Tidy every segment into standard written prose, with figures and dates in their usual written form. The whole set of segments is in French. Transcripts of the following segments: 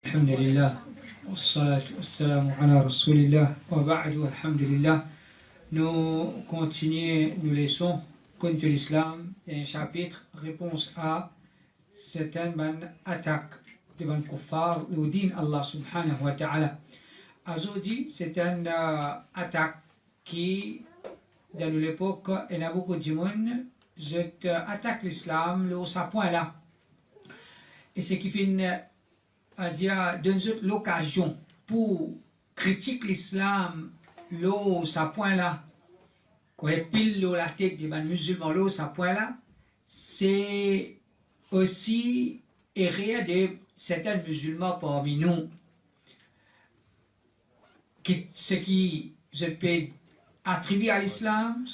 Alhamdulillah, wassalatu wassalamu ala rasulillah, wa ba'du, alhamdulillah. Nous continuons, nous laissons, contre l'islam, un chapitre, réponse à certaines attaques de ban kuffar, le din Allah subhanahu wa ta'ala. Aujourd'hui, c'est une attaque qui, dans l'époque, il y a beaucoup de monde, attaque l'islam, le sa point là. Et ce qui fait à dire donne l'occasion pour critiquer l'islam là sa point là quand il pile la tête des musulmans là sa point là, c'est aussi erreur de certains musulmans parmi nous ce qui je peux attribuer à l'islam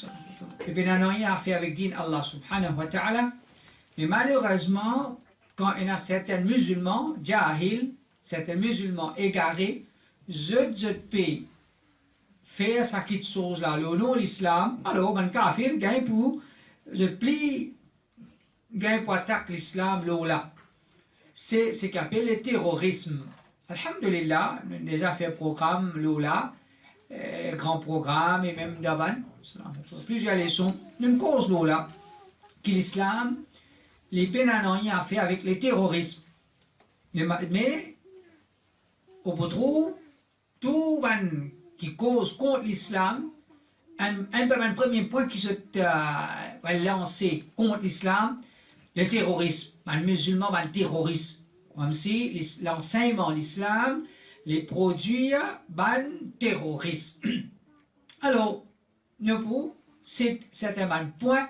et bien n'a rien à faire avec din Allah subhanahu wa ta'ala, mais malheureusement quand il y a certains musulmans, jahil, certains musulmans égarés, je peux faire ça qui chose là, le nom de l'islam, alors un kafir gagne pour, je plie, gagne pour attaquer l'islam là. C'est ce qu'on appelle le terrorisme. Alhamdulillah, nous avons déjà fait programme là, grand programme et même d'avant, plusieurs leçons, une cause là, que l'islam, les peines n'ont rien à faire avec le terrorisme. Mais, on peut trouver tout le qui cause contre l'islam, un premier point qui se va lancer contre l'islam, le terrorisme. Les musulmans, le terrorisme. Comme si l'enseignement de l'islam, les produits, terrorisme. Alors, c'est un point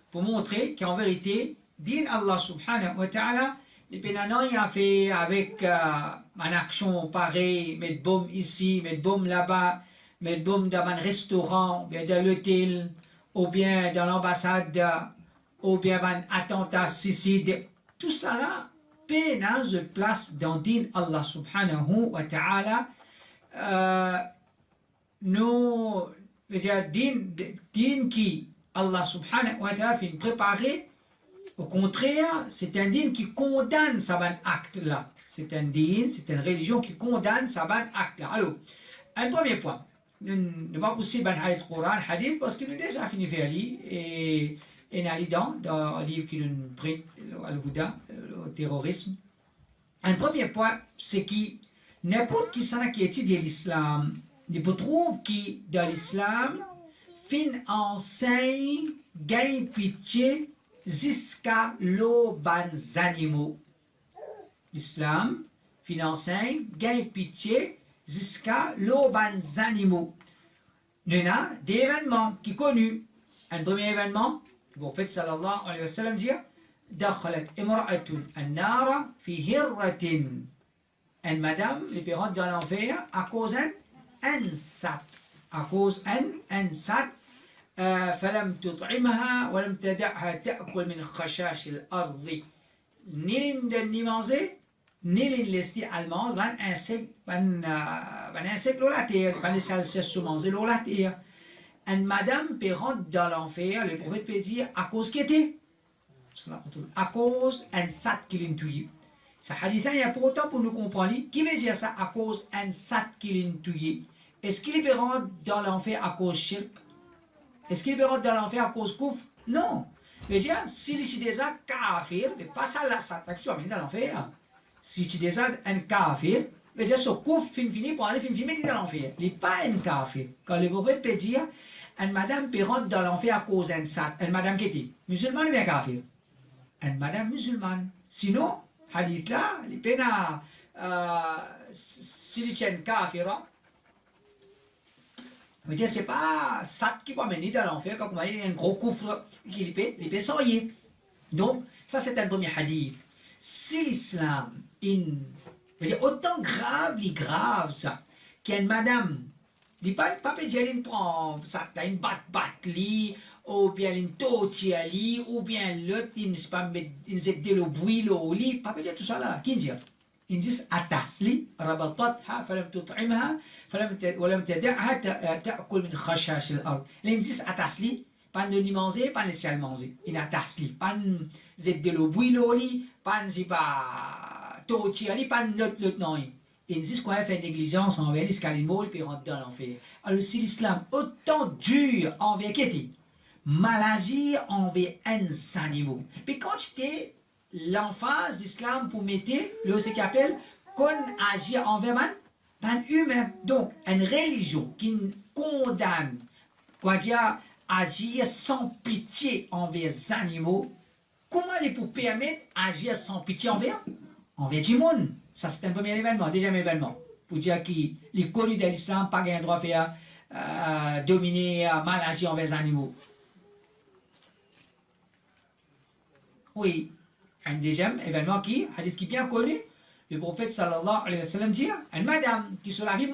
pour montrer qu'en vérité, din Allah subhanahu wa ta'ala, les pénanans y a fait avec une action pareille, mettre bombe ici, mettre bombe là-bas, mettre bombe dans un restaurant, ou bien dans l'hôtel, ou bien dans l'ambassade, ou bien un attentat suicide. Tout ça là, pénal se place dans din Allah subhanahu wa ta'ala. Nous, din qui Allah subhanahu wa ta'ala fait préparer. Au contraire, c'est un din qui condamne ce acte-là. C'est un din, c'est une religion qui condamne ce acte-là. Alors, un premier point. Nous ne pas possible un hadith Coran, hadith, parce qu'il est déjà fini de faire et dans le livre qui nous prête le Bouddha, le terrorisme. Un premier point, c'est que n'importe qui étudie l'islam, il peut trouver que dans l'islam, fin enseigne, gagne pitié, jusqu'à l'eau ban animaux. L'islam, fin enseigne, gagne pitié, jusqu'à l'eau ban animaux. Il y a des événements qui sont connus. Un premier événement, le prophète sallallahu alayhi wa sallam dit دخلت امرأة النار في هرة. Une madame, les parents dans l'enfer, à cause d'un sat. À cause d'un sat. فلم تطعمها ولم تدعها تأكل من خشاش الأرض. Ni manger, ni laisser à manger, un insecte de la terre, pas laisser se manger de la terre. Une madame peut rentrer dans l'enfer, le prophète peut dire à cause qui était, à cause d'un sat qui l'a tué. Ce hadith il y a pour autant pour nous comprendre, qui veut dire ça à cause d'un sat qui l'a tué? Est-ce qu'il peut rentrer dans l'enfer à cause shirk? Est-ce qu'il peut rentrer dans l'enfer à cause kouf? Non. Mais dire, s'il est déjà kafir, mais pas ça la satisfaction à dans l'enfer. Si tu es déjà un kafir, mais dire, ce kouf fini pour aller finir dans l'enfer. Il n'est pas un kafir. Quand le prophète peut dire, une madame peut rentrer dans l'enfer à cause d'un sat. Une madame qui était musulmane ou bien kafir? Une madame musulmane. Sinon, hadith là, il peut s'il est un kafir, mais dire, c'est pas ça qui va mener dans l'enfer, quand on a un gros coffre qui peut s'envoyer. Donc, ça c'est un premier hadith. Si l'islam, autant grave, ça, qu'il y a une madame, dit pas peut dire une prend, ça, t'as une bat-li, ou bien une toti-ali, ou bien l'autre, il ne pas mettre, il de le bruit, le lit, pas peut dire tout ça là, qui dit? إن جس أتسلي ربطتها فلم تطعمها ولم تدعها تأكل من خشاش الأرض. إن جس أتسلي pas de manger, pas de manger. Il a tasli, pas de l'eau bouilloli, pas de torture, il pas l'autre non. Et dit qu'on a fait négligence envers les scalimaux, puis rentre dans l'enfer. Alors si l'islam autant dur envers qui était, mal agir envers un animaux. Puis quand j'étais l'emphase d'islam pour mettre le ce qu'on appelle qu'on agit envers man humain. Donc une religion qui condamne, quoi dire, agir sans pitié envers les animaux, comment elle pour permettre agir sans pitié envers du monde? Ça, c'est un premier événement. Deuxième événement, pour dire qu'il est connu de l'islam, pas un droit de faire dominer, mal agir envers les animaux. Oui, un deuxième événement hadith qui est bien connu, le prophète sallallahu alayhi wa sallam dit, une madame qui se la vie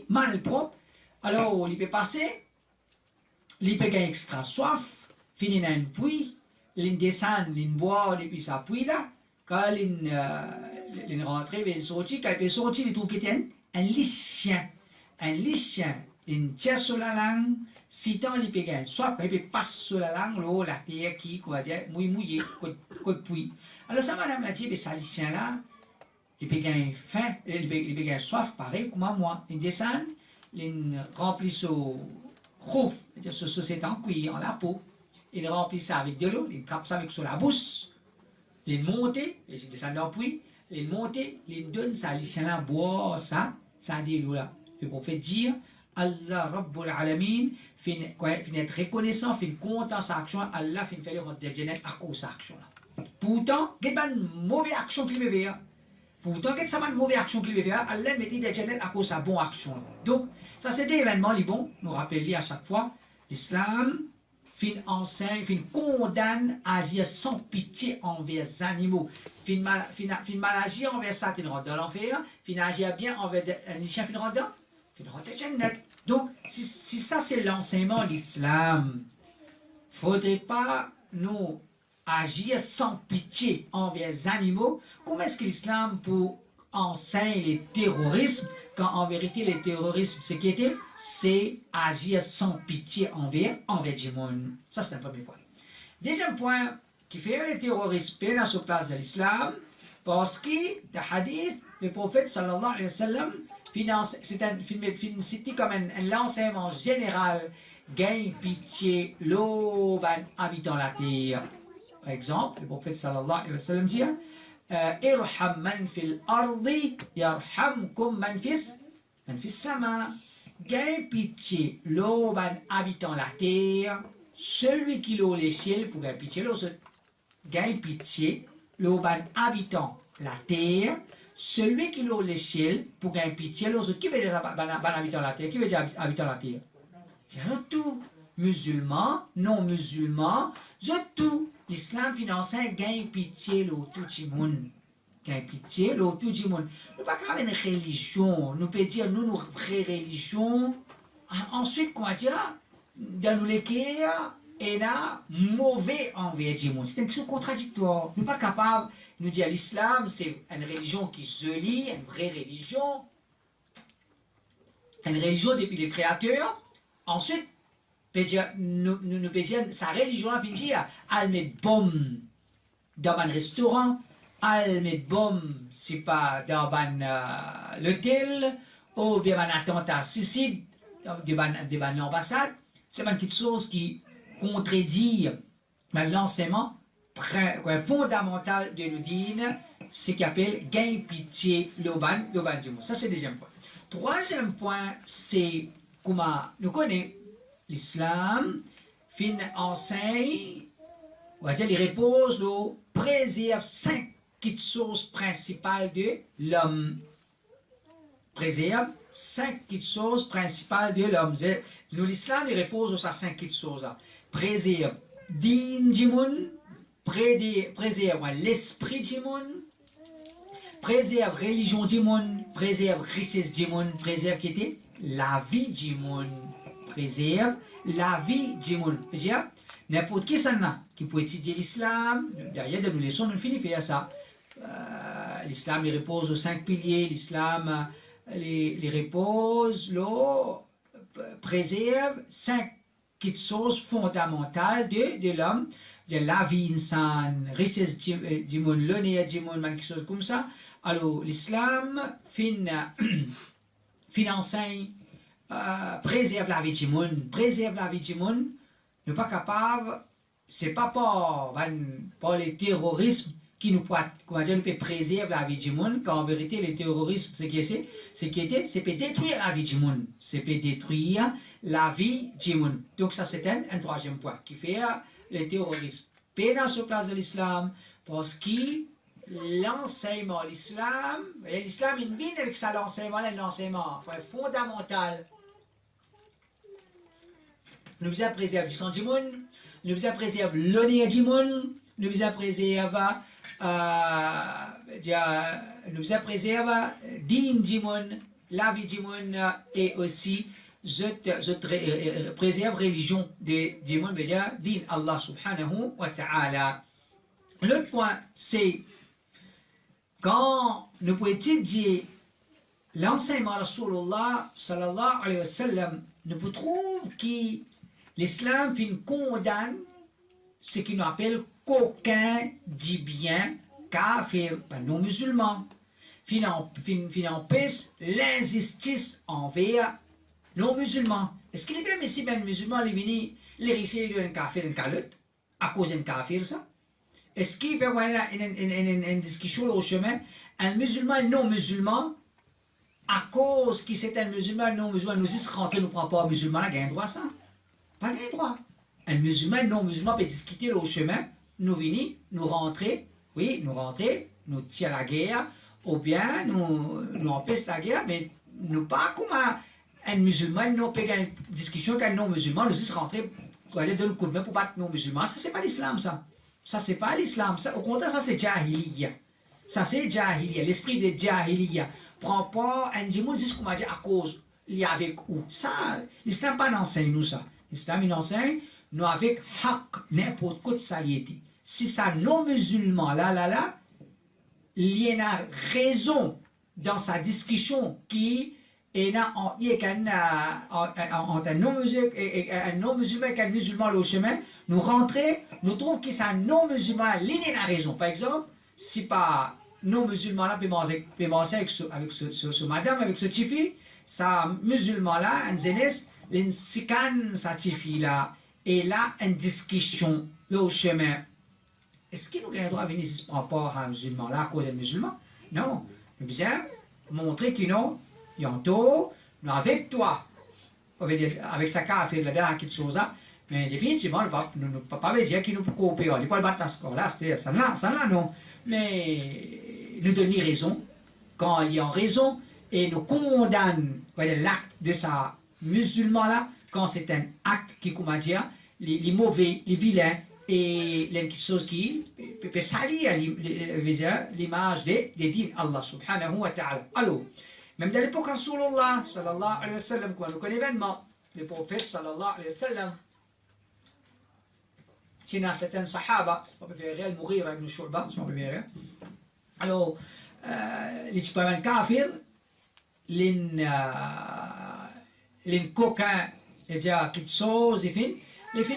mal propre, alors il peut passer, il peut gagner extra soif, finir dans un puits, il descend, il boit depuis sa puits là, quand il rentre, il sortit, quand il sortit, il trouve qu'il était un lit-chien, il tient sur la langue, si tant il peut gagner soif, quand il peut passer sur la langue, l'eau, la terre qui, quoi dire, mouillé, côte puits. Alors ça, madame l'a dit, ça, lit-chien là, il peut gagner faim, il peut gagner soif, pareil, comme moi, il descend, il remplit son rouf, c'est-à-dire c'est en cuir, en la peau, il remplit ça avec de l'eau, il trappe ça avec sur la bouche, il monte, il descend dans le puits, il monte, il donne ça, il chien là, boire ça a des l'eau là. Le prophète dit, Allah Rabbul Alamin, fin être reconnaissant, fin content sa action, Allah fin faire le rendre de Jannat à cause de sa action là. Pourtant, il y a une mauvaise action qu'il veut faire. Pourtant, il y a une mauvaise action qu'il veut faire, Allah met de Jannat à cause de sa bonne action. Donc, ça c'est des événements, les bons, nous rappelons à chaque fois, l'islam fin enseigne, fin condamne à agir sans pitié envers les animaux. Fin mal agir envers ça, fin rentre dans l'enfer, fin agir bien envers un chien, fin rentre dans Jannat. Donc, si ça c'est l'enseignement de l'islam, il ne faudrait pas nous agir sans pitié envers les animaux. Comment est-ce que l'islam pour enseigner le terrorisme, quand en vérité le terrorisme, c'est agir sans pitié envers du monde. Ça c'est un premier point. Deuxième point, qui fait le terrorisme bien à sa place de l'islam, parce que le hadith, le prophète sallallahu alayhi wa sallam, c'est comme un enseignement général, gagne pitié l'auban habitant la terre. Par exemple, le prophète sallallahu alayhi wa sallam dit, irham man fil ardi yarhamkum man fis sama. Gagne pitié l'auban habitant la terre, celui qui l'a l'échelle pour gagner pitié l'autre. Gagne pitié l'auban habitant la terre, celui qui l'a l'échelle pour gagner pitié l'autre. Qui veut dire habitant la terre? Qui veut dire habitant la terre? Bien tout. Musulmans, non musulmans, tout. L'islam financier gagne pitié l'autre tout le monde. Gagne pitié l'autre tout le monde. Nous pas qu'avec une religion, nous pouvons dire nous vraie religion. Ensuite, quoi dire, dans nous les et là, mauvais envers le monde. C'est une question contradictoire. Nous pas capables de nous dire l'islam, c'est une religion qui se lie, une vraie religion. Une religion depuis les créateurs. Ensuite, nous pouvons dire, sa religion a fini à mettre bombe dans un restaurant, à mettre bombe, c'est pas dans l'hôtel, ou bien un attentat suicide devant l'ambassade. C'est une petite chose qui contredit l'enseignement fondamental de l'Udine, ce qu'on appelle gain pitié l'oban du monde. Ça, c'est le deuxième point. Troisième point, c'est comment nous connaissons l'islam, fin enseigne, on va dire, il repose, nous préserve 5 sources principales de l'homme. Préserve 5 sources principales de l'homme. Nous, l'islam, il repose sur 5 sources. Préserve din du monde, préserve l'esprit du monde, préserve religion du monde, préserve richesse du monde, préserve qui était la vie du monde. Préserve la vie du monde. N'importe qui qui peut étudier l'islam, derrière de nos leçons, nous finissons faire ça. L'islam, il repose aux 5 piliers, l'islam, il repose, préserve 5 sources fondamentales de l'homme. la vie insane, richesse du monde, l'honneur du monde, quelque chose comme ça. Alors, l'islam enseigne, préserve la vie du monde, préserve la vie du monde, n'est pas capable, c'est pas par les terrorismes qui nous peut préserver la vie du monde, quand en vérité, les terrorismes, c'est peut détruire la vie du monde, c'est peut détruire la vie du monde. Donc ça, c'est un troisième point qui fait les terrorismes. Pénal sur place de l'islam, parce que l'enseignement, l'islam, il vient avec ça, l'enseignement fondamental. Nous préserve du sang du monde, nous préserve l'honneur du monde, nous préserve digne du monde, la vie du monde, et aussi je préserve religion du monde, din Allah subhanahu wa ta'ala. L'autre point, c'est quand nous pouvons étudier l'enseignement de Rasulullah sallallahu alayhi wa sallam, nous pouvons trouver que l'islam condamne ce qu'il nous appelle qu'aucun dit bien kafir, pas non musulman. Empêche l'injustice envers non musulmans. Est-ce qu'il est bien, mais si bien musulman, les risqués de un kafir, un calotte, à cause d'un kafir, ça? Est-ce qu'il peut y avoir une discussion au chemin, un musulman non musulman, à cause qu'il c'est un musulman non musulman, nous y rentrer, nous ne prenons pas un musulman, là, il y a un droit, ça? Pas un droit. Un musulman non musulman peut discuter au chemin, nous venir, nous rentrer, oui, nous tirer la guerre, ou bien nous empêcher la guerre, mais nous pas comme un musulman, nous peut une discussion avec un non musulman, nous y rentrer pour aller donner le coup de main pour battre non musulman. Ça, c'est pas l'islam, ça. Ça, c'est pas l'islam. Au contraire, ça, c'est jahiliya. Ça, c'est jahiliya. L'esprit de jahiliya. Prends pas un djimoun, c'est ce qu'on m'a dit à cause. Il y a avec où. Ça, l'islam pas n'enseigne nous ça. L'islam, il enseigne nous avec haq, n'importe quoi de saliété. Si ça non-musulman, il y a raison dans sa discussion qui est entre un non-musulman et un musulman au chemin, nous rentrer, nous trouvons que c'est un non-musulman, il y a raison. Par exemple, si pas non-musulman là peut manger avec ce madame, avec ce tifi, ça musulman là, un zénès, l'insikan sa tifi là, et là, une discussion au chemin. Est-ce qu'il nous a droit à venir ici par rapport à un musulman là, à cause d'un musulman? Non. Nous devons montrer qu'il nous, nous avec toi, avec sa café là-dedans, quelque chose là, mais définitivement, nous ne pouvons pas dire qu'il nous peut coopérer. On ne peut pas le battre à ce corps là, c'est ça là, non. Mais nous donner raison, quand il y a raison, et nous condamne l'acte de sa musulman là, quand c'est un acte qui, comment dire, les mauvais, les vilains, et quelque chose qui peut salir l'image des dînes Allah subhanahu wa ta'ala. Alors, même dans l'époque Rasulullah sallallahu alayhi wa sallam, quand nous connaissons l'événement, le prophète sallallahu alayhi wa sallam, il y a certains sahaba, on peut faire Al-Mughira ibn Shu'ba, on peut faire. Alors, les types kafir, les coquins, il y a quelque chose, les fins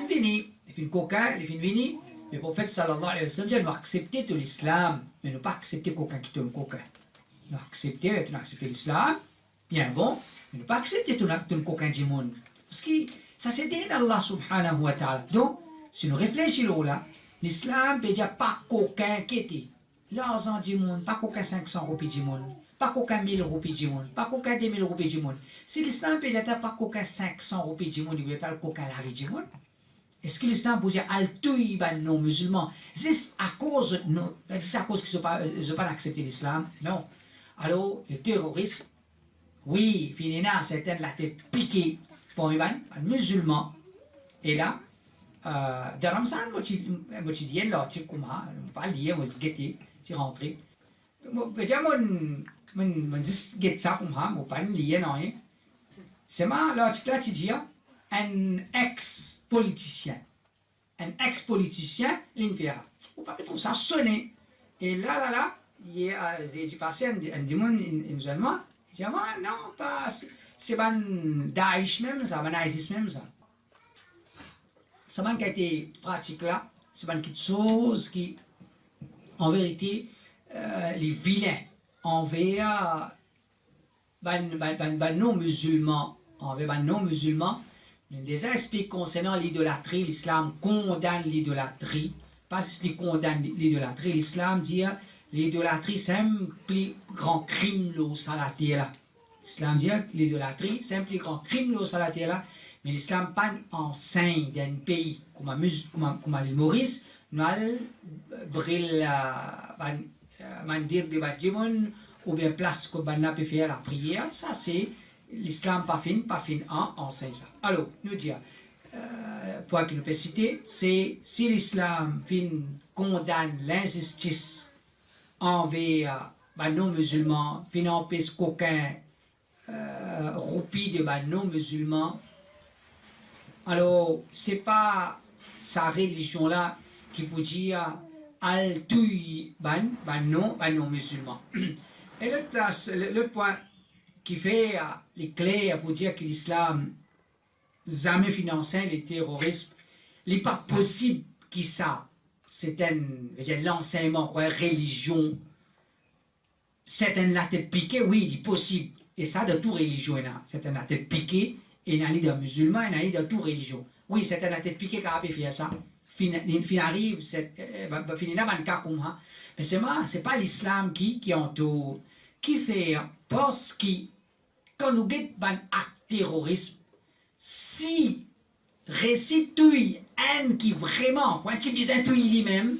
vini, les fins coquins, les fins vini, le prophète sallallahu alayhi wa sallam, nous accepter tout l'islam, mais nous pas accepter coquin qui tombe coquin. Nous accepter l'islam, bien bon, mais nous pas accepter tout le coquin du monde. Parce que ça c'est dit d'Allah subhanahu wa ta'ala. Donc, si nous réfléchissons là, l'islam peut dire pas coquin qui était. L'argent du monde, pas coquin 500 roupies du monde, pas coquin 1000 roupies du monde, pas coquin 2000 roupies du monde. Si l'islam peut dire pas coquin 500 roupies du monde, il veut dire coquin la vie du monde. Est-ce que l'islam peut dire al-touï non musulmans? C'est à cause qu'ils n'ont pas accepté l'islam? Non. Alors, le terrorisme, oui, finalement, certaines la tête piquée pour les musulmans. Et là, dans Ramzan, moi, je dis, là, tu pas lié, moi, je dis, tu rentres. Je dis, ça, moi, pas lié, non. C'est moi, là, tu dis, un ex-politicien, il me fait, on peut trouver ça sonner. Et là, j'ai passé un dimanche, une allemand, j'ai dit, non, pas, c'est pas Daesh même, ça, pas ISIS même, ça. Ça qui a été pratique là, c'est une petite chose qui, en vérité, les vilains envers non-musulmans, envers non-musulmans, des aspects concernant l'idolâtrie, l'islam condamne l'idolâtrie, pas qu'il condamne l'idolâtrie, l'islam dit l'idolâtrie c'est un plus grand crime sur la terre. L'islam dit l'idolâtrie c'est un plus grand crime sur la terre, mais l'islam pas enseigne d'un pays comme le Maurice, nous allons briller mandir de Badjimon ou bien place que ban peut faire la prière, ça c'est l'islam pas fin enseigne ça. Alors, nous dire, point que nous peut citer, c'est si l'islam condamne l'injustice envers les non-musulmans, empêche qu'aucun roupie de non-musulmans, alors c'est pas sa religion là qui peut dire al tui non-musulmans. Et le point qui fait les clés pour dire que l'islam jamais financé le terrorisme, il n'est pas possible que ça, c'est l'enseignement, quoi, religion, c'est la tête piquée, oui, il est possible. Et ça, de toute religion, c'est la tête piquée, et il y a des musulmans, il y a de toute religion. Oui, c'est la tête piquée qui a fait ça. Fin arrive, fin là, mais c'est pas l'islam qui entoure, qui fait, parce que quand nous avons un acte terroriste, si récite un qui vraiment, quand tu dis un lui-même,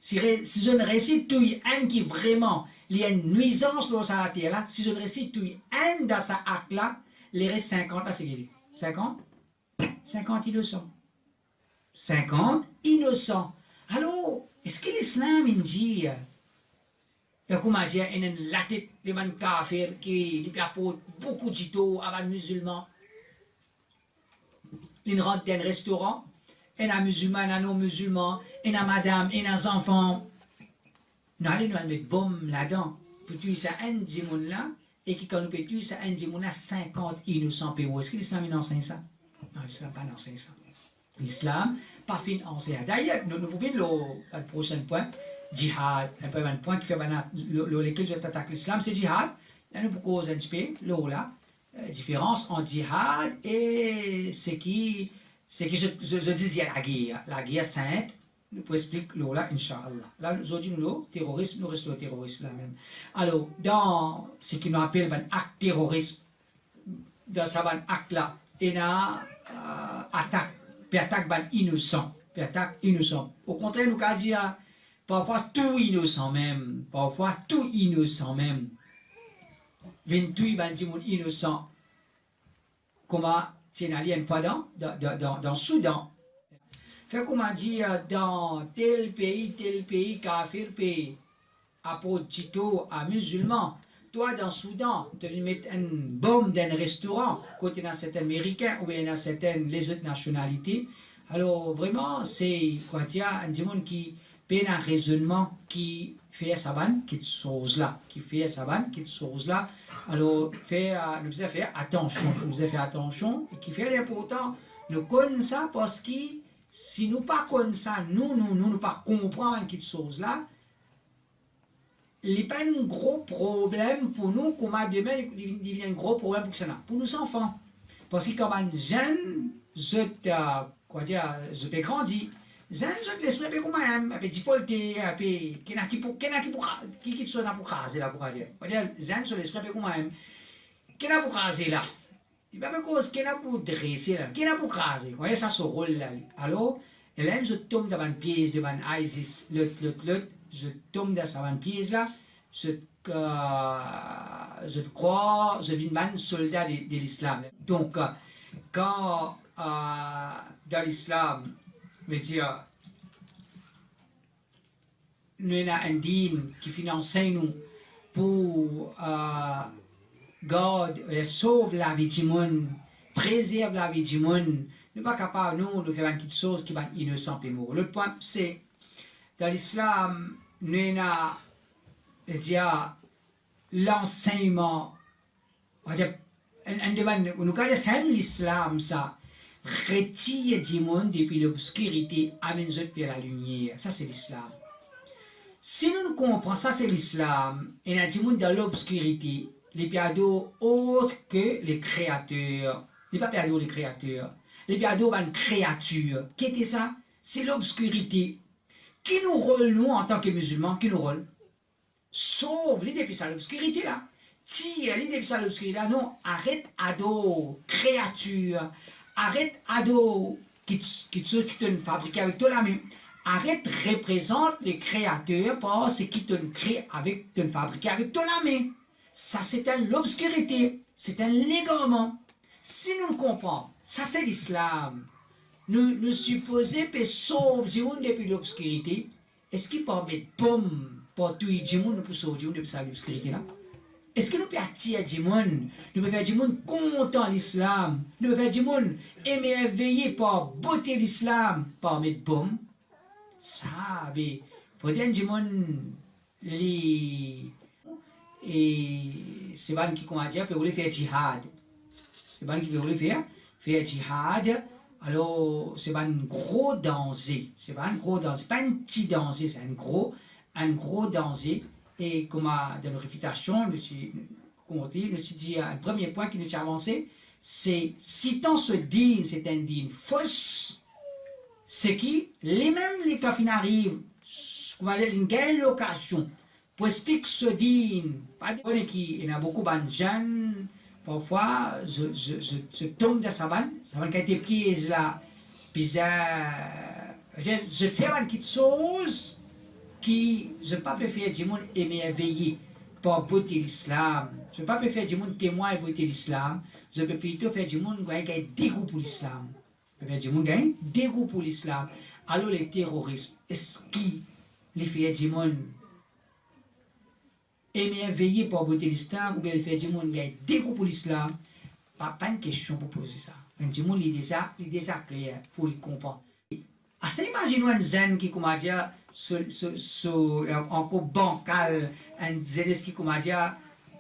si je ne récite un qui vraiment, il y a une nuisance dans sa terre là, si je ne récite un dans sa acte là, les restes 50 là, c'est guéri. 50 innocents. 50 innocents. Alors, est-ce que l'islam dit comment dire, il y a une tête de man kafir qui apporte beaucoup d'ito à les musulmans. Ils rentrent dans un restaurant, il y a un musulman, il y a un non-musulman, il y a madame, il y a des enfants. Nous allons mettre bombe là-dedans. Pour tuer ça un djimoun là, et qui quand nous peut tuer ça un djimoun là, 50 innocents péros. Est-ce que l'islam enseigne ça? Non, l'islam n'a pas enseigné ça. L'islam pas fin enseigné. D'ailleurs, nous pouvons le prochain point. Jihad, un point qui fait lequel je t'attaque l'islam, c'est jihad. Nous pouvons causer un petit peu la différence entre jihad et ce qui je dis la guerre sainte. Nous pouvons expliquer là, Inch'Allah. Là, aujourd'hui, nous, terrorisme, nous restons terroristes là même. Alors, dans ce qu'on appelle un acte terroriste, dans ce acte là, il y a attaque innocent. Au contraire, nous avons dit parfois tout innocent même. 28 innocents. Comment c'est allé une fois dans le Soudan. Fait qu'on m'a dit dans tel pays, kafir pays, apotito à musulman. Toi, dans le Soudan, tu vas mettre une bombe dans un restaurant, côté dans certains Américains ou bien dans certaines les autres nationalités. Alors, vraiment, c'est quoi dire, un monde qui fait un raisonnement qui fait sa vanne, qui chose là, Alors, nous avons fait attention, et qui fait l'important, nous connaissons ça parce que si nous ne connaissons pas ça, nous ne pas comprendre quelque chose là, il n'y a pas un gros problème pour nous, comme demain, il devient un gros problème pour ça, pour nos enfants. Parce que comme un jeune, je peux grandir, jeune, je te laisse faire comme un peu difficulté, un peu, qui soit là pour caser là, pour dire. Jeune, je laisse faire comme un, qui n'a pour caser là. Il va me cause, qui n'a pour dresser là, qui n'a pour caser. Vous voyez, ça se roule là. Alors, là, je tombe dans une pièce, devant ISIS, je tombe dans cette pièce là, je crois, je vis un soldat de l'islam. Donc, quand dans l'islam, veut dire, nous avons un dîme qui finance nous pour garder, sauver la vie du monde, préserver la vie du monde. Nous ne sommes pas capables, nous, de faire une petite chose qui va être innocent et mort. Le point, c'est, dans l'islam, nous avons l'enseignement, nous avons l'islam, ça, retire du monde depuis l'obscurité, amène vers la lumière. Ça, c'est l'islam. Si nous comprenons, ça, c'est l'islam, et nous avons dans l'obscurité, les piados autres que les créateurs. Les pas piados, les créateurs. Les piados, une créature. Qu'est-ce que ça? C'est l'obscurité. Qui nous rôle, nous, en tant que musulmans, qui nous rôle? Sauve l'idée depuis ça, l'obscurité, là. Tire l'idée depuis ça, l'obscurité, là. Non, arrête, ado, créature. Arrête, ado, qui te fabrique avec toi la main. Arrête, représente les créateurs parce qu'ils te créent avec, te fabriquent avec toi la main. Ça, c'est l'obscurité. C'est un légarement. Si nous comprenons, ça, c'est l'islam. Nous supposons que sauve du monde depuis l'obscurité. Est-ce qu'il peut mettre pomme pour tout le monde pour sauver du monde depuis l'obscurité là? Est-ce que nous pouvons attirer du monde? Nous pouvons faire du monde content l'islam. Nous pouvons faire du monde émerveillé par beauté l'islam, par mettre pomme. Ça, il faut dire du monde les et c'est bon qui comment dire peut faire djihad. C'est bon qui peut faire djihad. Alors, c'est pas un gros danger. C'est pas un gros danger. Pas un petit danger, c'est un gros danger. Et comme dans nos réfutations, nous dit un premier point qui nous a avancé, c'est si tant ce digne, c'est un digne fausse, c'est qui, les mêmes les cas qui arrivent, comment dire, une belle location pour expliquer ce digne. Pas de qui, il y a beaucoup de jeunes. Parfois, je tombe dans sa vanne qui a été prise là, puis je fais une petite chose qui, je ne peux pas faire du monde émerveillé par beauté l'islam. Je ne peux pas faire du monde témoin de beauté l'islam. Je peux plutôt faire du monde qui a dégoût pour l'islam. Je peux faire du monde qui a dégoût pour l'islam. Alors les terroristes, est-ce qu'ils les font du monde émerveillé par beauté l'islam ou bien il fait du monde qui a dégoût pour l'islam? Pas une question pour poser ça. Du monde il est déjà clair pour le comprendre. Alors, imaginons un zen qui, comment dire, encore bancal, un zen qui, comment dire,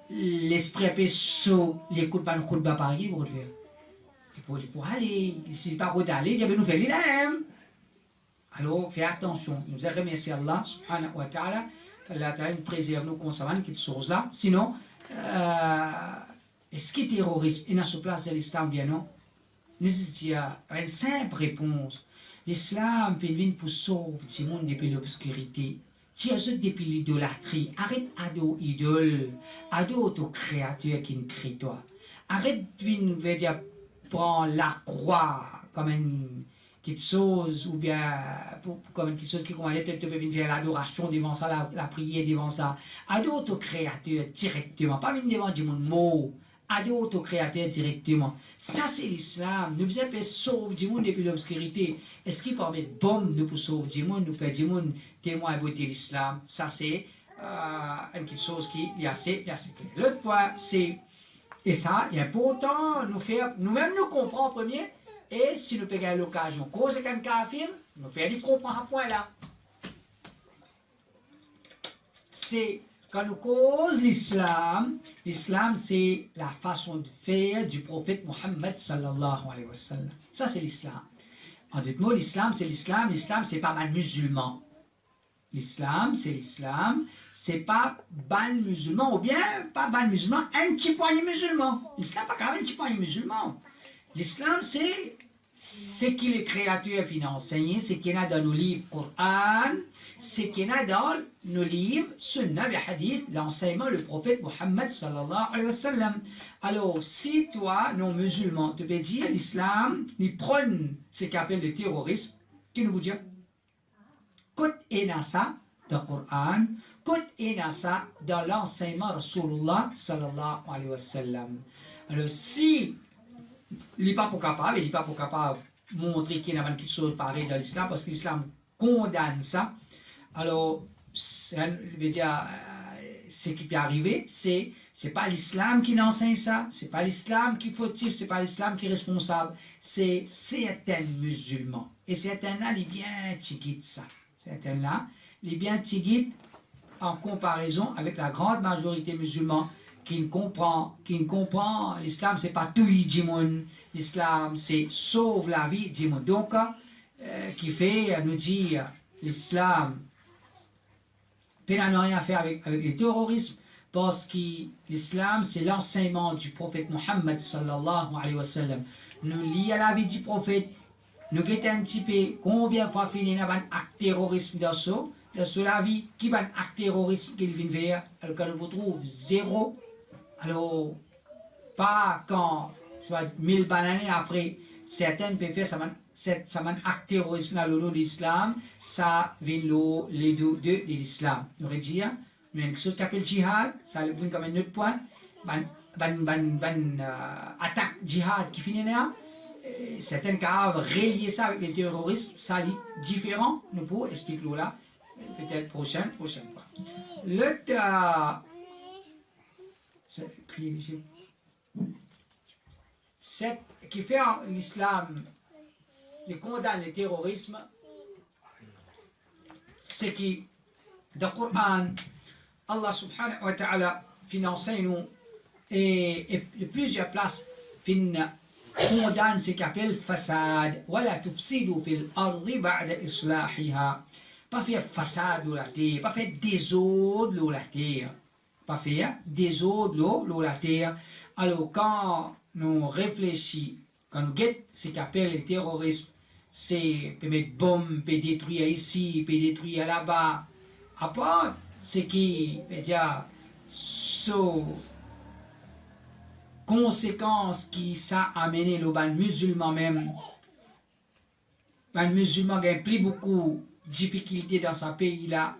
l'esprit un peu saut, les coups de ban, coups de bas par pour faire. Pour aller, si pas pour aller, j'avais nous faire l'ilham. Alors, fais attention. Nous avons remercié Allah, subhanahu wa ta'ala. Allah ta'ala nous préserve nous concernant cette chose-là. Sinon, est-ce qu'il terrorisme est dans ce place de l'islam bien non? Nous disons une simple réponse. L'islam peut venir pour sauver le monde depuis l'obscurité. Jésus depuis l'idolâtrie. Arrête ado idole. Ado auto-créateur qui ne crée toi. Arrête de dire prendre la croix comme une quelque chose ou bien comme quelque chose qui comment dire, tu peux venir faire l'adoration devant ça, la prière devant ça. Ado auto-créateur directement. Pas venir devant du monde mot. Ado auto-créateur directement. Ça, c'est l'islam. Nous devons faire sauver du monde depuis l'obscurité. Est-ce qu'il peut mettre bombe nous pour sauver du monde, nous faire du monde témoin de l'islam? Ça, c'est une petite chose qui est assez claire. L'autre point, c'est, et ça, il est important, nous-mêmes nous comprendre premier, et si nous payons l'occasion, cause qu'un kafir, nous faisons comprendre à ce point-là. C'est quand nous cause l'islam, l'islam c'est la façon de faire du prophète Mohammed sallallahu alayhi wa sallam. Ça c'est l'islam. En d'autres mots, l'islam c'est l'islam, l'islam c'est pas mal musulman. L'islam c'est l'islam, c'est pas ban musulman ou bien pas ban musulman, un petit poignet musulman. L'islam pas quand même un petit poignet musulman. L'islam c'est ce que les créatures viennent enseigner, ce qu'il y a dans nos livres Coran, ce qu'il y a dans nos livres Sunnah et Hadith, l'enseignement du prophète Mohammed sallallahu alayhi wa sallam. Alors, si toi, non-musulman, tu veux dire l'islam, il prône ce qu'on appelle le terrorisme, qu'est-ce que vous dire? Qu'est-ce qu'il ça dans le Coran, qu'est-ce ça dans l'enseignement Rasulullah sallallahu alayhi wa sallam. Alors, si il n'est pas capable de montrer qu'il y a quelque chose pareil dans l'islam, parce que l'islam condamne ça. Alors, je veux dire, ce qui peut arriver, c'est pas l'islam qui enseigne ça, c'est pas l'islam qui est fautif, c'est pas l'islam qui est responsable, c'est certains musulmans. Et certains-là, ils bien tiguitent ça. Certains-là, ils bien tiguitent en comparaison avec la grande majorité musulmane qui ne comprend, l'islam c'est pas tout du monde, l'islam c'est sauve la vie du monde. Donc, qui fait nous dire l'islam n'a rien à faire avec le terrorisme, parce que l'islam c'est l'enseignement du prophète Mohammed sallallahu alayhi wa sallam. Nous lions la vie du prophète, nous guettons un petit peu combien de fois finir un acte terrorisme dans la vie, qui va un acte terrorisme qu'il vient faire, alors qu'on vous trouve zéro. Alors, pas quand, soit 1000 bananes après, certaines peuvent faire ça un acte terrorisme dans le nom de l'islam, ça vient les deux de l'islam. Nous aurait dit, il y a quelque chose qui s'appelle djihad, ça vient comme un autre point, attaque djihad qui finit là. Certains cas relier ça avec le terrorisme, ça est différent. Nous pouvons expliquer là, peut-être prochaine fois. Qui fait l'islam, qui condamne le terrorisme, c'est que dans le Coran, Allah subhanahu wa ta'ala enseigne-nous et de plusieurs places condamne ce qu'il appelle fasad. Wala tufsidu fil ardi ba'da islahiha. Pas faire façade dans la terre, pas faire désordre dans la terre. Pas faire désordre dans la terre. Alors quand nous réfléchissons, quand nous guettons ce qu'on appelle le terrorisme, c'est peut mettre bombe, peut détruire ici, peut détruire là-bas. À part ce qui veut dire conséquences qui ça a amené le ban musulman même. Le musulman a pris beaucoup de difficultés dans ce pays-là.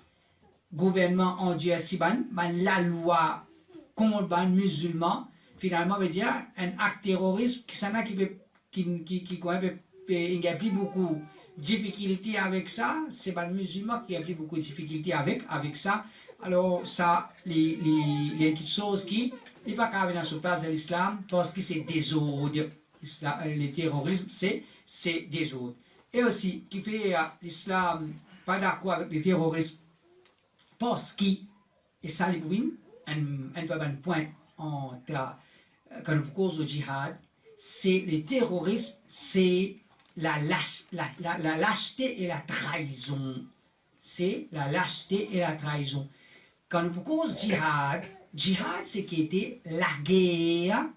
Gouvernement en Dieu si la loi contre les musulmans, finalement, veut dire un acte terroriste qui s'en a qui a pris beaucoup de difficultés avec ça. C'est les musulmans qui a pris beaucoup de difficultés avec ça. Alors, ça, les choses qui n'est pas qu'à venir sur place de l'islam parce que c'est désordre. Le terrorisme, c'est désordre. Et aussi, qui fait l'islam pas d'accord avec le terrorisme parce que, et ça, un point entre quand on cause du djihad, c'est le terrorisme, c'est la lâcheté et la trahison. C'est la lâcheté et la trahison. Quand on cause djihad, c'est qui était la guerre,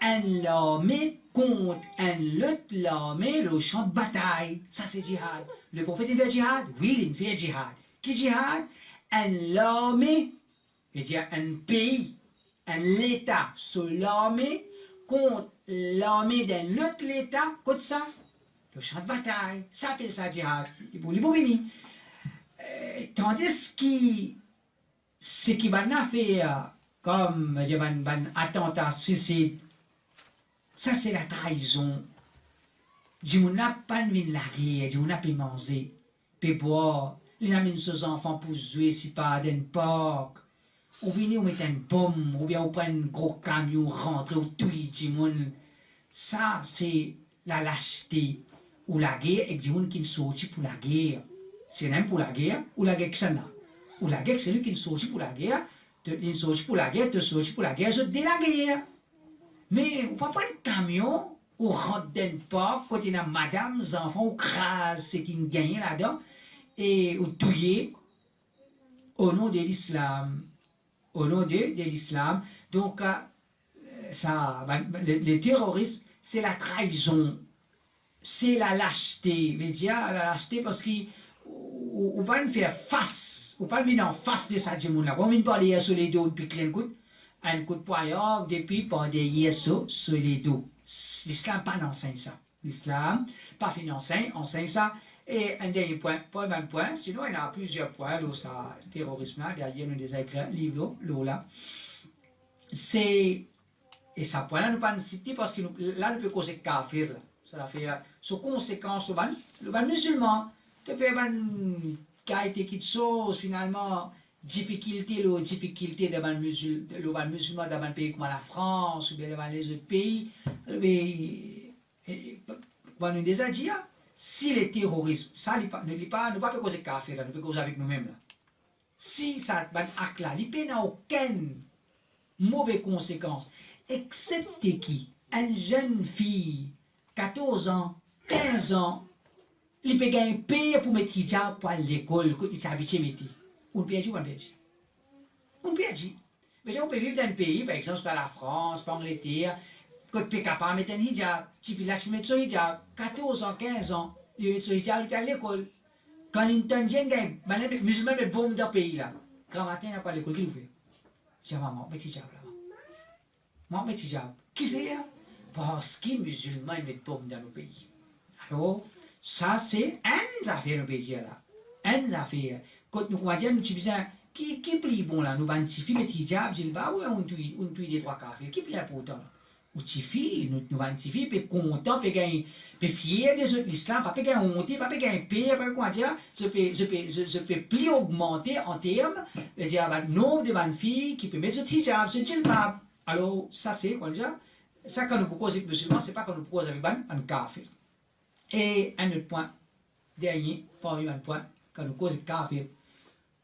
un armée contre un autre armée, le champ de bataille. Ça c'est djihad. Le prophète il fait djihad? Oui, il fait djihad. Qui djihad? Un armée, c'est-à-dire un pays, un État sur l'armée contre l'armée d'un autre État, contre ça, le champ de bataille. Ça s'appelle ça djihad. Et pour les bénis. Tandis que ce qui va faire comme un attentat, suicide, ça c'est la trahison. Dieu n'a pas de la guerre, Dieu n'a pas manger, peut boire, il amène ses enfants pour jouer si pas d'un porc, ou venir ou mettre une bombe, ou bien ou prendre un gros camion, rentrer ou tuer Dieu. Ça c'est la lâcheté, ou la guerre, et Dieu qui ne sortit pour la guerre. C'est même pour la guerre, ou la guerre que ça n'a. Ou la guerre, c'est lui qui ne sortit pour la guerre, il sortit pour la guerre, te sortit pour la guerre, je dis la guerre. Mais on ne peut pas prendre un camion, ou rentrer dans le port, quand il y a madame, les enfants, ou crase ce qui gagne là-dedans, et ou tuer au nom de l'islam. Au nom de l'islam. Donc, le terrorisme, c'est la trahison, c'est la lâcheté. Mais dire la lâcheté parce qu'on va pas faire face, on va pas venir en face de ça, là. On vient parler sur les dos, puis un coup de poignard, depuis par des sur les dos. L'islam pas enseigne ça. L'islam pas fin enseigne ça. Et un dernier point, pas le même point, sinon il y en a plusieurs points, là, ça, terrorisme là, derrière nous des écrits, livre là. C'est, et ça point là, nous pas citer parce que là, nous peut causer kafir là. Ça fait, sur conséquence, le ban musulman, tu fais une qualité qui chose finalement, difficulté de le ban musulman dans un pays comme la France, ou bien dans les autres pays, on nous déjà dit, si le terrorisme, ça ne pas causer kafir, ne peut causer avec nous-mêmes. Si ça ban acte là, il n'y a aucun mauvaises conséquences. Excepté qui? Une jeune fille, 14 ans, 15 ans, il peut gagner paye pour mettre hijab pour aller à l'école, quand il s'habitue à mettre. On peut dire, on peut dire. On peut dire. Mais on peut vivre dans un pays, par exemple, par la France, par l'Angleterre, quand tu es capable de mettre un hijab, tu peux lâcher mettre son hijab, 14 ans, 15 ans, il met son hijab, il peut aller à l'école. Quand l'Inton jeune gagne, les musulmans mettent bombe dans le pays là. Grand matin, il n'a pas à l'école, qu'est-ce qu'il fait? Je dis, maman, mets hijab là. Maman, mets hijab. Qui fait? Parce que les musulmans mettent bombe dans le pays. Alors, ça, c'est une affaire au pays là. Une affaire. Quand nous voyons, nous disons, qui est plus bon là? Nous avons une fille met hijab, je dis, bah oui, on tue des trois cafés. Qui est plus important là? Ou tifi, nous avons une fille, puis content, puis gagner, puis fier des autres l'islam, pas gagner honte, pas gagner paix, pas quoi dire, je peux plus augmenter en termes, je dire, le nombre de bonnes filles qui peuvent mettre ce hijab, ce djilbab. Alors, ça c'est, quoi dire, ça quand nous proposons avec musulmans, c'est pas quand nous proposons avec un kafir. Et un autre point, dernier, parmi un point, quand nous causons avec kafir,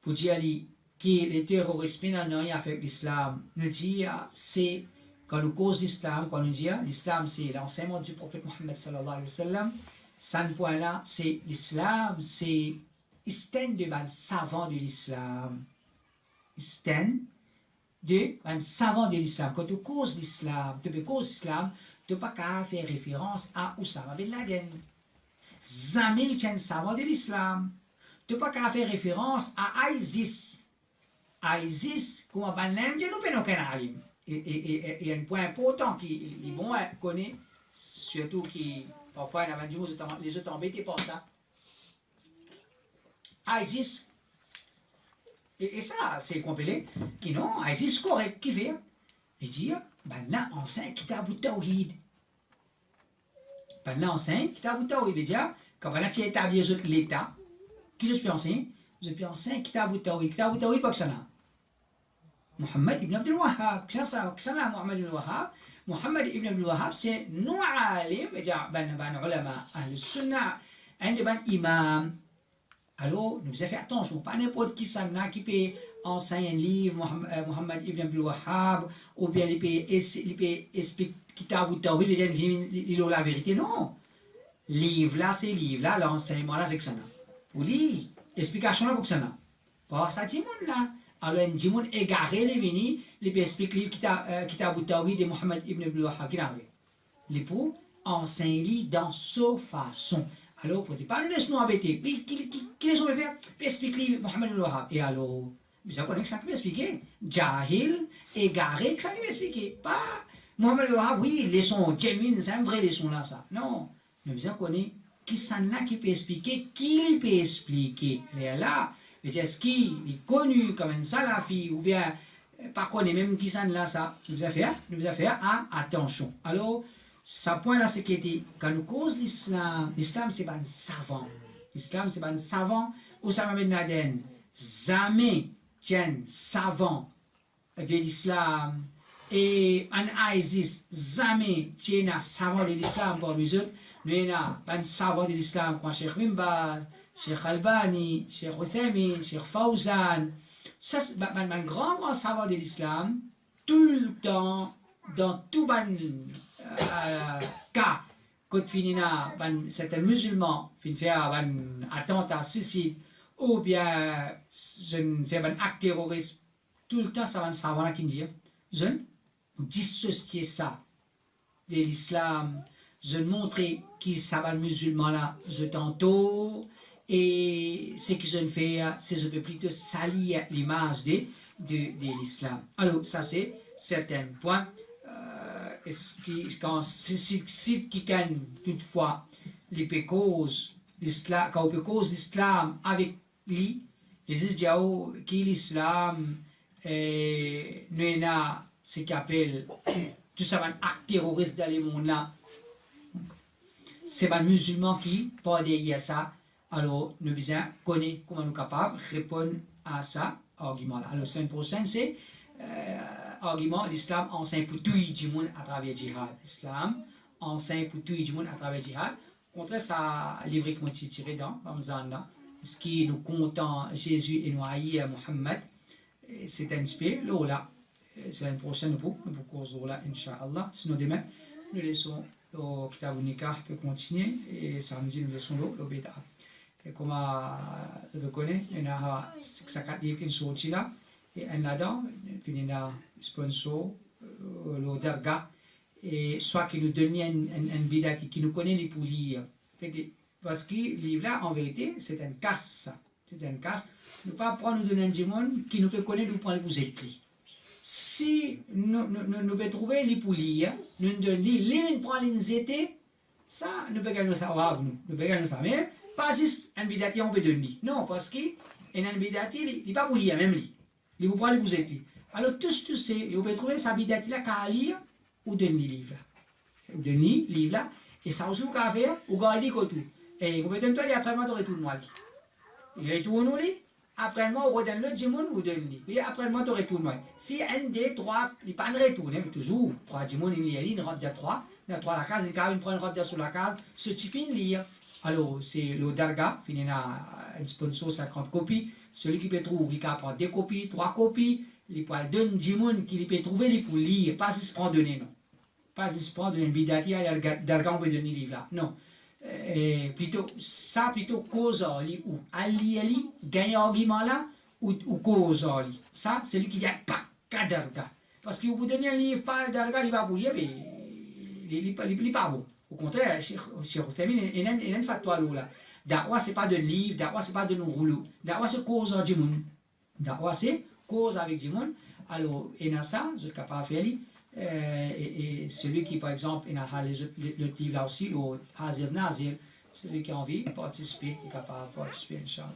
pour dire que les terroristes n'ont rien à faire avec l'islam, nous dire, c'est quand nous cause l'islam, quand nous dit l'islam c'est l'enseignement du prophète Mohammed sallallahu alayhi wa sallam, ça point là, c'est l'islam, c'est stand de ban savant de l'islam. Stand de ban savant de l'islam. Quand tu causes l'islam, tu peux cause l'islam, tu n'as pas qu'à faire référence à Oussama bin Laden. Zamil tient savant de l'islam. Tu n'as pas qu'à faire référence à ISIS. ISIS, comment ban l'aime, je ne peux pas alim. Et un point important qu'ils vont connaître, surtout qui, parfois, les autres embêtés par ça. ISIS, et ça, c'est complet, qui non, ISIS correct, qui fait, il dit, ben là, enseigne Kitab Tawhid. Ben là, enseigne Kitab Tawhid, il veut dire, quand on a établi l'État, qui je peux enseigner? Je peux enseigner Kitab Tawhid. Kitab Tawhid, pas que ça n'a. Muhammad ibn Abdul Wahhab, كسنا محمد بن الوهاب محمد ابن عبد الوهاب c'est nous alim ban ulama ahl sunnah عند ban imam. Alors nous devons faire attention, pas n'importe qui ça qui peut enseigner un livre Muhammad ibn Abdul Wahhab ou bien il peut expliquer Kitab Tawhid, les gens ils ont la vérité, non. Livre là c'est livre là, l'enseignement là c'est que ça n'a. Ou lire explication là pour que ça n'a. Pas ça dit monde là. Alors, un jimoun égaré, les vini, les peut expliquer Kitab Tawhid de Muhammad ibn Abdul Wahhab, les pour enseigner dans sa façon. Alors, il ne faut pas nous laisser nous embêter. Qui les ont fait faire? Expliquer Muhammad ibn Wahhab. Et alors, vous avez ça qui peut expliquer? Jahil, égaré, ça qui peut expliquer? Pas Muhammad ibn Wahhab, oui, leçon genuine, c'est un vrai leçon là, ça. Non, mais vous avez qui s'en a qui peut expliquer, qui peut expliquer. Et là, est-ce qu'il est connu comme un salafi ou bien par contre même qui s'en là ça nous devons faire attention. Alors ça point là c'est qui quand nous cause l'islam c'est pas un savant. L'islam c'est pas un savant. Oussama bin Laden jamais tient savant de l'islam et un ISIS jamais tient un savant de l'islam pour nous autres. Nous n'avons pas un savant de l'islam comme Cheikh Bin Baz, Cheikh Albani, Cheikh Uthaymin, Cheikh Fawzan, ça c'est un grand savant de l'islam, tout le temps, dans tout le cas, quand certains musulmans fait un attentat, suicide, ou bien je fais un acte terroriste, tout le temps ça va un savant qui dit, je dissocier ça de l'islam, je montrer qui ça va le musulman là, je tantôt. Et ce que je ne fais, c'est je peux plutôt salir l'image de l'islam. Alors, ça c'est certains points. Si quelqu'un, toutefois, quand on peut cause l'islam avec lui, les idéaux qui l'islam, nous avons ce qu'on appelle tout ça, un acte terroriste dans le monde là. C'est un musulman qui, pas derrière ça. Alors, nous devons connaître comment nous sommes capables de répondre à ça argument-là. Alors, 5%, c'est argument, l'islam enseigne pour tout le monde à travers le djihad. L'islam enseigne pour tout le monde à travers le djihad. Contre ça, livre que moi j'ai tiré dans Ramzan, ce qui nous content Jésus et nous haït Mohammed, c'est un peu là. c'est l'année prochaine pour cours là, Inch'Allah. Sinon, demain, nous laissons le Kitab al-Nikah peut continuer et samedi, nous laissons le Bida. Et comme on reconnaît, il y a 4 livres qui sont sortis là, et un là-dedans, puis il y a un sponsor, le Darga, et soit qui nous donne un Bida qui nous connaît les pour lire. Parce que le livre là, en vérité, c'est un casse. C'est un casse. Nous ne pouvons pas nous donner un monde qui nous peut connaître, nous pouvons vous écrire. Si nous pouvons trouver les pour lire, nous donnons les lignes pour les étés, ça, nous pouvons gagner ça. Nous pouvons gagner ça. Mais pas juste un bidati, on peut donner. Non, parce qu'un bidati, il n'est pas pour lire, même lui. Il vous prend les vous écrire. Alors, tous ces, vous pouvez trouver sa bidati là qu'à lire ou donner le livre là. Ou donner le livre là. Et ça aussi, vous pouvez faire, vous gardez tout. Et vous pouvez donner toi, après moi, tu retournes moi. Il retourne nous, après moi, on redonne le Jimoun, vous donnez. Et après moi, tu retournes moi. Si un des 3, il n'est pas de retour, mais toujours, 3 Jimoun, il y a une route de 3. Dans 3 la case, il prend une route de sur la case, ce type de lire. Alors, c'est le Darga, il y a un sponsor 50 copies. Celui qui peut trouver, il peut prendre 2 copies, 3 copies. Il peut donner Jimoun qu'il peut trouver, il peut lire. Pas si se prend donner, non. Pas si se prend donner une bidati, il y a Darga, on peut donner le livre là. Non. Plutôt ça plutôt cause ou ali gagne argument là ou cause ça c'est lui qui dit pas kadarga parce que vous donnez un livre pas darga il va vous lire mais il pas beau au contraire Cheikh Ousmane il a une fatwa là da'wa c'est pas de livre da'wa c'est pas de nous rouleau da'wa c'est cause du monde da'wa c'est cause avec du monde alors et dans ça je suis capable de faire et celui qui, par exemple, il a le livre là aussi, le Hazir Nazir, celui qui a envie de participer, il est capable de participer, Inch'Allah.